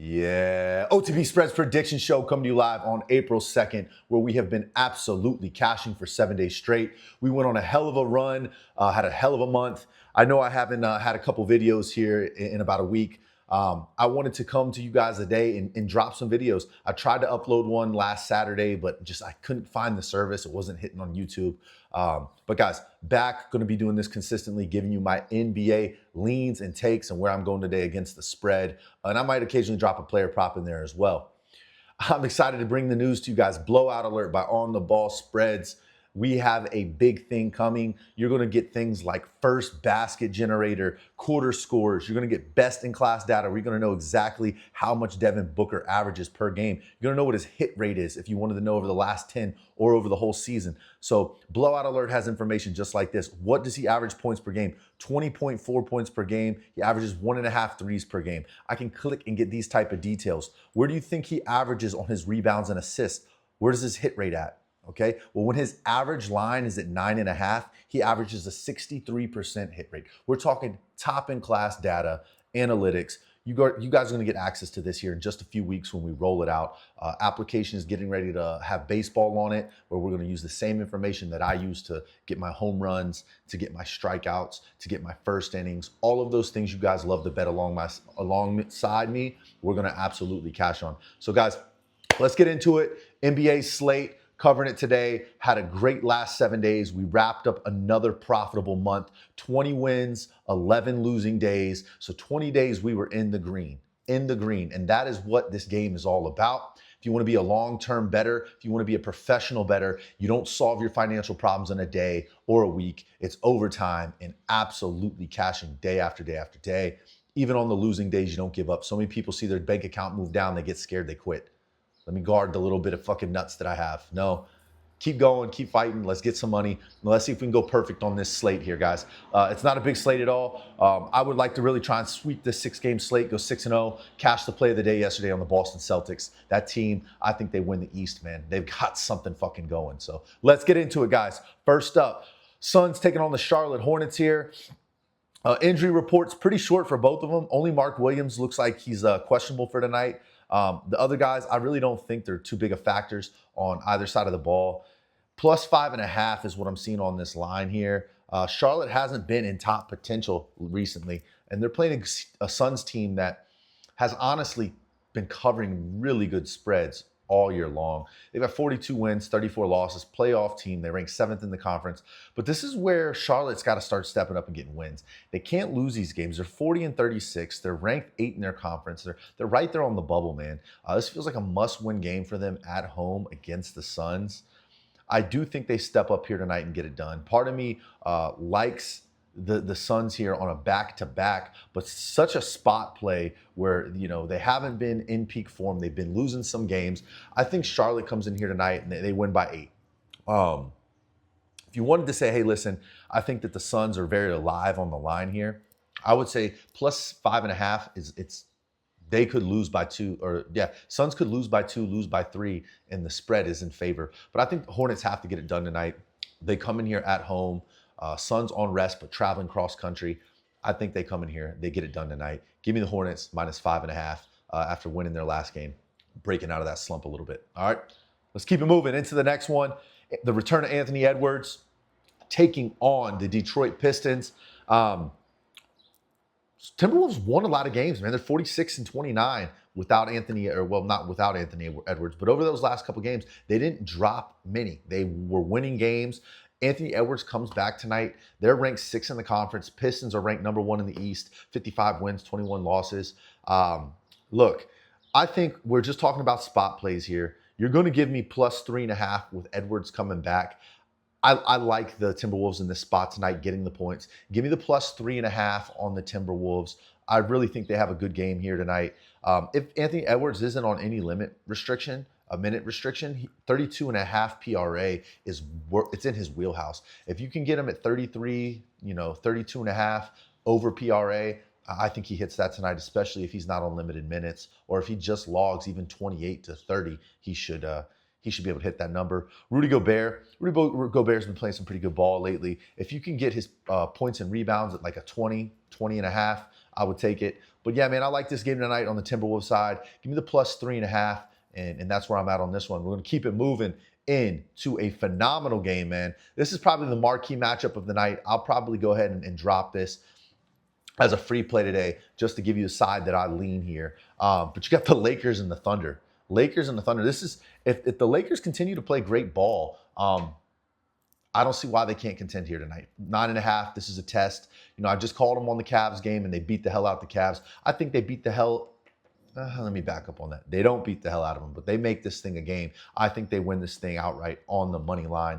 Yeah, OTB Spreads Prediction Show coming to you live on April 2nd, where we have been absolutely cashing for 7 days straight. We went on a hell of a run, had a hell of a month. I know I haven't had a couple videos here in about a week. I wanted to come to you guys today and drop some videos. I tried to upload one last Saturday, but I couldn't find the service. It wasn't hitting on YouTube. But guys, back, going to be doing this consistently, giving you my NBA leans and takes and where I'm going today against the spread. And I might occasionally drop a player prop in there as well. I'm excited to bring the news to you guys. Blowout alert by On the Ball Spreads. We have a big thing coming. You're going to get things like first basket generator, quarter scores. You're going to get best in class data. We're going to know exactly how much Devin Booker averages per game. You're going to know what his hit rate is if you wanted to know over the last 10 or over the whole season. So Blowout Alert has information just like this. What does he average points per game? 20.4 points per game. He averages 1.5 threes per game. I can click and get these type of details. Where do you think he averages on his rebounds and assists? Where does his hit rate at? Okay, well, when his average line is at 9.5, he averages a 63% hit rate. We're talking top in class data, analytics. You guys are going to get access to this here in just a few weeks when we roll it out. Application is getting ready to have baseball on it, where we're going to use the same information that I use to get my home runs, to get my strikeouts, to get my first innings. All of those things you guys love to bet alongside me, we're going to absolutely cash on. So guys, let's get into it. NBA slate. Covering it today, had a great last 7 days. We wrapped up another profitable month, 20 wins, 11 losing days. So 20 days we were in the green. And that is what this game is all about. If you want to be a long-term bettor, if you want to be a professional bettor, you don't solve your financial problems in a day or a week. It's overtime and absolutely cashing day after day after day. Even on the losing days, you don't give up. So many people see their bank account move down, they get scared, they quit. Let me guard the little bit of fucking nuts that I have. No, keep going, keep fighting. Let's get some money. Let's see if we can go perfect on this slate here, guys. It's not a big slate at all. I would like to really try and sweep this 6-game slate, go 6-0, cash the play of the day yesterday on the Boston Celtics. That team, I think they win the East, man. They've got something fucking going. So let's get into it, guys. First up, Suns taking on the Charlotte Hornets here. Injury reports pretty short for both of them. Only Mark Williams looks like he's questionable for tonight. The other guys, I really don't think they're too big of factors on either side of the ball. Plus 5.5 is what I'm seeing on this line here. Charlotte hasn't been in top potential recently, and they're playing a Suns team that has honestly been covering really good spreads all year long. They've got 42 wins, 34 losses, playoff team. They rank 7th in the conference. But this is where Charlotte's got to start stepping up and getting wins. They can't lose these games. They're 40-36. They're ranked 8th in their conference. They're right there on the bubble, man. This feels like a must-win game for them at home against the Suns. I do think they step up here tonight and get it done. Part of me likes the Suns here on a back-to-back, but such a spot play where, you know, they haven't been in peak form. They've been losing some games. I think Charlotte comes in here tonight and they win by 8. If you wanted to say, hey, listen, I think that the Suns are very alive on the line here, I would say plus 5.5 they could lose by 2, Suns could lose by 2, lose by 3, and the spread is in favor. But I think the Hornets have to get it done tonight. They come in here at home. Suns on rest, but traveling cross country. I think they come in here. They get it done tonight. Give me the Hornets minus 5.5 after winning their last game, breaking out of that slump a little bit. All right, let's keep it moving into the next one. The return of Anthony Edwards taking on the Detroit Pistons. Timberwolves won a lot of games, man. They're 46-29 without Anthony, not without Anthony Edwards, but over those last couple games, they didn't drop many. They were winning games. Anthony Edwards comes back tonight. They're ranked 6th in the conference. Pistons are ranked number 1 in the East, 55 wins, 21 losses. Look, I think we're just talking about spot plays here. You're going to give me plus 3.5 with Edwards coming back. I like the Timberwolves in this spot tonight, getting the points. Give me the plus 3.5 on the Timberwolves. I really think they have a good game here tonight. If Anthony Edwards isn't on any minute restriction, 32.5 PRA it's in his wheelhouse. If you can get him at 33, 32.5 over PRA, I think he hits that tonight, especially if he's not on limited minutes, or if he just logs even 28 to 30, he should be able to hit that number. Rudy Gobert's been playing some pretty good ball lately. If you can get his points and rebounds at like a 20 and a half, I would take it. But yeah, man, I like this game tonight on the Timberwolves side. Give me the plus 3.5, and that's where I'm at on this one. We're going to keep it moving into a phenomenal game, man. This is probably the marquee matchup of the night. I'll probably go ahead and drop this as a free play today, just to give you the side that I lean here. But you got the Lakers and the Thunder. Lakers and the Thunder. This is, if the Lakers continue to play great ball, I don't see why they can't contend here tonight. 9.5, this is a test. You know, I just called them on the Cavs game, and they beat the hell out the Cavs. I think they beat the hell, let me back up on that. They don't beat the hell out of them, but they make this thing a game. I think they win this thing outright on the money line.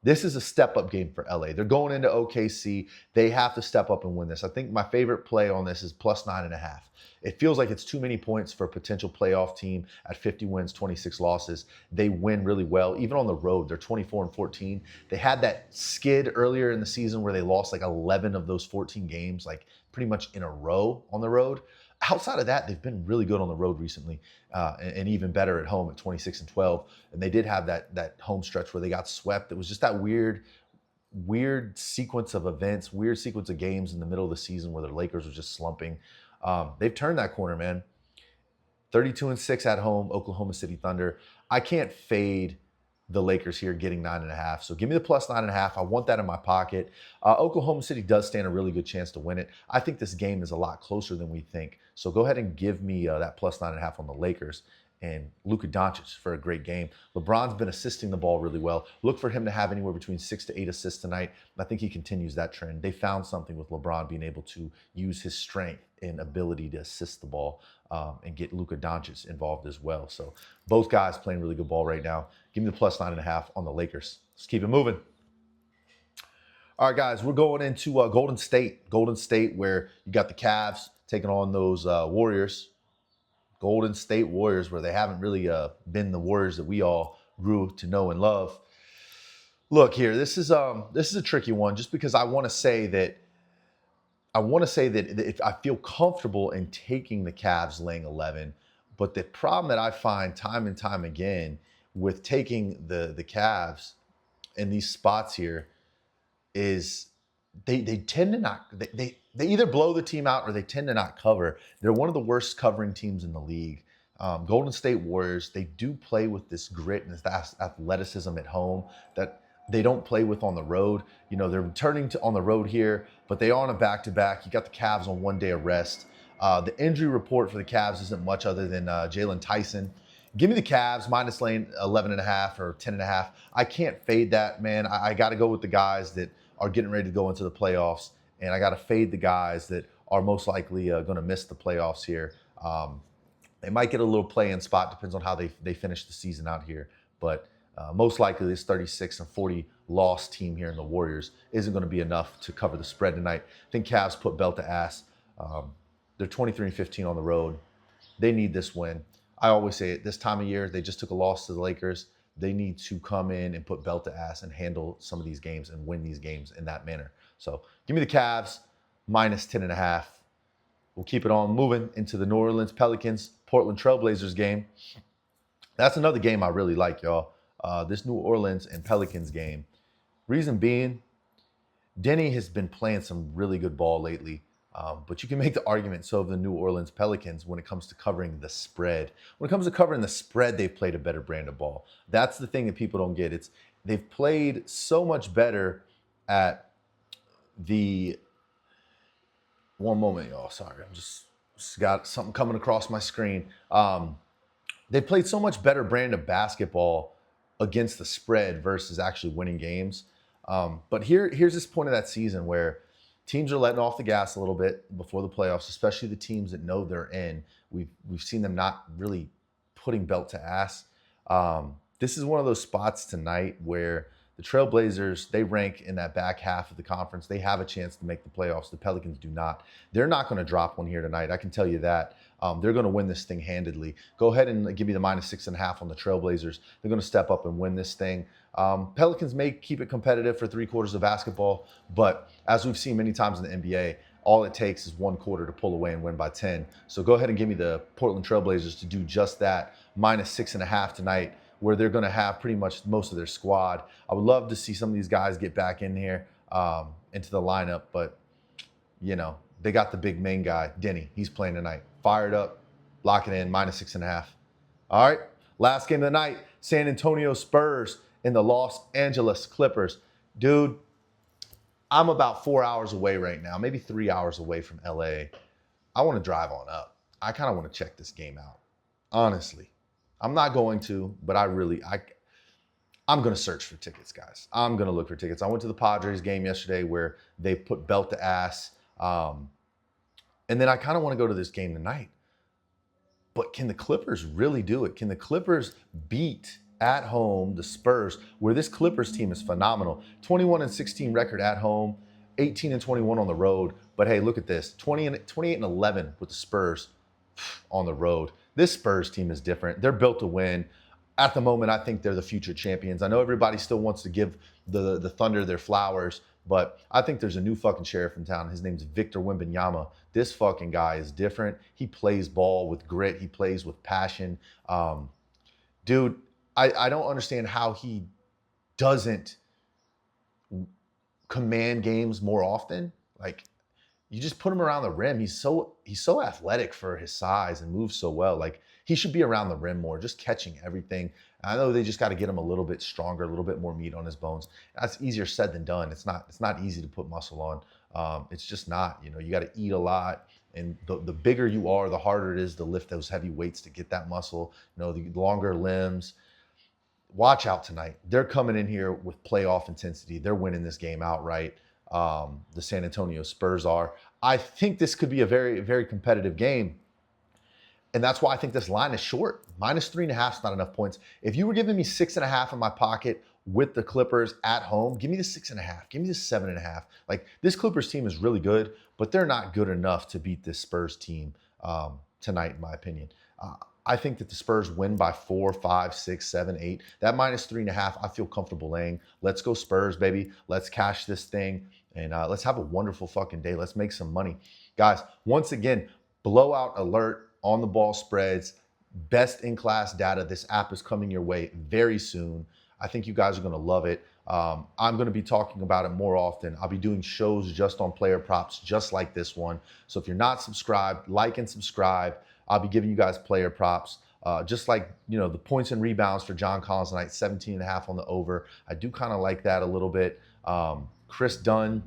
This is a step-up game for LA. They're going into OKC. They have to step up and win this. I think my favorite play on this is plus 9.5. It feels like it's too many points for a potential playoff team at 50 wins, 26 losses. They win really well. Even on the road, they're 24-14. They had that skid earlier in the season where they lost like 11 of those 14 games, like pretty much in a row on the road. Outside of that, they've been really good on the road recently, and even better at home at 26-12. And they did have that home stretch where they got swept. It was just that weird sequence of events, weird sequence of games in the middle of the season where the Lakers were just slumping. They've turned that corner, man. 32-6 at home, Oklahoma City Thunder. I can't fade the Lakers here getting 9.5. So give me the plus 9.5. I want that in my pocket. Oklahoma City does stand a really good chance to win it. I think this game is a lot closer than we think. So go ahead and give me that plus 9.5 on the Lakers and Luka Doncic for a great game. LeBron's been assisting the ball really well. Look for him to have anywhere between 6 to 8 assists tonight. I think he continues that trend. They found something with LeBron being able to use his strength and ability to assist the ball and get Luka Doncic involved as well. So both guys playing really good ball right now. Give me the plus 9.5 on the Lakers. Let's keep it moving. All right, guys, we're going into Golden State. Golden State, where you got the Cavs taking on those Warriors. Golden State Warriors, where they haven't really been the Warriors that we all grew to know and love. Look here, this is a tricky one, just because I want to say that if I feel comfortable in taking the Cavs laying 11, but the problem that I find time and time again with taking the Cavs in these spots here is they tend to not, they either blow the team out or they tend to not cover. They're one of the worst covering teams in the league. Golden State Warriors, they do play with this grit and this athleticism at home that they don't play with on the road. You know, they're returning to on the road here, but they are on a back-to-back. You got the Cavs on 1 day of rest. The injury report for the Cavs isn't much other than Jalen Tyson. Give me the Cavs minus lane 11.5 or 10.5. I can't fade that, man. I got to go with the guys that are getting ready to go into the playoffs, and I got to fade the guys that are most likely going to miss the playoffs here. They might get a little play-in spot, depends on how they finish the season out here, but most likely this 36-40 loss team here in the Warriors isn't going to be enough to cover the spread tonight. I think Cavs put belt to ass. They're 23-15 on the road. They need this win. I always say it, this time of year, they just took a loss to the Lakers. They need to come in and put belt to ass and handle some of these games and win these games in that manner. So give me the Cavs minus 10.5. We'll keep it on moving into the New Orleans Pelicans, Portland Trailblazers game. That's another game I really like, y'all. This New Orleans and Pelicans game. Reason being, Denny has been playing some really good ball lately. But you can make the argument, so have the New Orleans Pelicans when it comes to covering the spread. When it comes to covering the spread, they've played a better brand of ball. That's the thing that people don't get. They've played so much better at the... One moment, y'all. Sorry, I'm just got something coming across my screen. They played so much better brand of basketball against the spread versus actually winning games. But here's this point of that season where teams are letting off the gas a little bit before the playoffs, especially the teams that know they're in. We've seen them not really putting belt to ass. This is one of those spots tonight where the Trailblazers, they rank in that back half of the conference. They have a chance to make the playoffs. The Pelicans do not. They're not going to drop one here tonight. I can tell you that. They're going to win this thing handedly. Go ahead and give me the minus 6.5 on the Trailblazers. They're going to step up and win this thing. Pelicans may keep it competitive for 3 quarters of basketball, but as we've seen many times in the NBA, all it takes is 1 quarter to pull away and win by 10. So go ahead and give me the Portland Trailblazers to do just that, minus 6.5 tonight, where they're going to have pretty much most of their squad. I would love to see some of these guys get back in here into the lineup, but, you know, they got the big main guy, Denny. He's playing tonight. Fired up, lock it in, -6.5. All right, last game of the night, San Antonio Spurs and the Los Angeles Clippers. Dude, I'm about 4 hours away right now, maybe 3 hours away from LA. I want to drive on up. I kind of want to check this game out, honestly. I'm not going to, but I'm going to search for tickets, guys. I'm going to look for tickets. I went to the Padres game yesterday where they put belt to ass. And then I kind of want to go to this game tonight. But can the Clippers really do it? Can the Clippers beat at home the Spurs, where this Clippers team is phenomenal? 21-16 record at home, 18-21 on the road. But hey, look at this, 28-11 with the Spurs on the road. This Spurs team is different. They're built to win. At the moment, I think they're the future champions. I know everybody still wants to give the Thunder their flowers, but I think there's a new fucking sheriff in town. His name's Victor Wembanyama. This fucking guy is different. He plays ball with grit. He plays with passion. Dude, I don't understand how he doesn't command games more often. Like, you just put him around the rim. He's so athletic for his size and moves so well. Like, he should be around the rim more, just catching everything. I know they just got to get him a little bit stronger, a little bit more meat on his bones. That's easier said than done. It's not easy to put muscle on. It's just not. You know, you got to eat a lot, and the bigger you are, the harder it is to lift those heavy weights to get that muscle. You know, the longer limbs. Watch out tonight. They're coming in here with playoff intensity. They're winning this game outright. The San Antonio Spurs are. I think this could be a very, very competitive game. And that's why I think this line is short. -3.5 is not enough points. If you were giving me 6.5 in my pocket with the Clippers at home, give me the 6.5. Give me the 7.5. Like, this Clippers team is really good, but they're not good enough to beat this Spurs team tonight, in my opinion. I think that the Spurs win by 4, 5, 6, 7, 8. That -3.5, I feel comfortable laying. Let's go Spurs, baby. Let's cash this thing, and let's have a wonderful fucking day. Let's make some money. Guys, once again, blowout alert on the ball spreads. Best in class data. This app is coming your way very soon. I think you guys are going to love it. I'm going to be talking about it more often. I'll be doing shows just on player props, just like this one. So if you're not subscribed, like and subscribe. I'll be giving you guys player props, just like, you know, the points and rebounds for John Collins tonight, 17.5 on the over. I do kind of like that a little bit. Chris Dunn,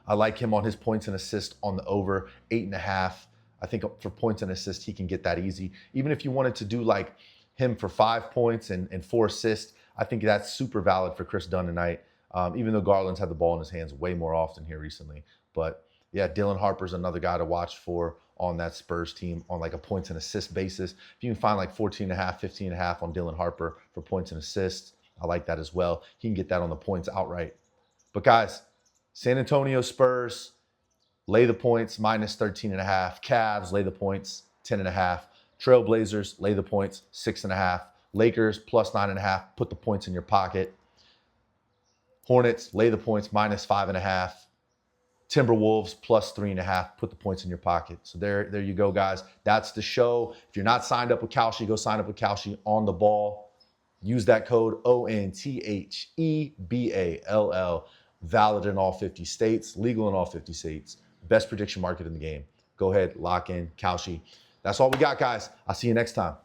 I like him on his points and assists on the over, 8.5. I think for points and assists, he can get that easy. Even if you wanted to do like him for 5 points and 4 assists, I think that's super valid for Chris Dunn tonight, even though Garland's had the ball in his hands way more often here recently. But yeah, Dylan Harper's another guy to watch for on that Spurs team on like a points and assist basis. If you can find like 14.5, 15.5 on Dylan Harper for points and assists, I like that as well. He can get that on the points outright. But guys, San Antonio Spurs, lay the points, -13.5. Cavs, lay the points, 10.5. Trailblazers, lay the points, 6.5. Lakers, +9.5. Put the points in your pocket. Hornets, lay the points, -5.5. Timberwolves, +3.5. Put the points in your pocket. So there you go, guys. That's the show. If you're not signed up with Kalshi, go sign up with Kalshi on the ball. Use that code ONTHEBALL. Valid in all 50 states, legal in all 50 states. Best prediction market in the game. Go ahead, lock in Kalshi. That's all we got, guys. I'll see you next time.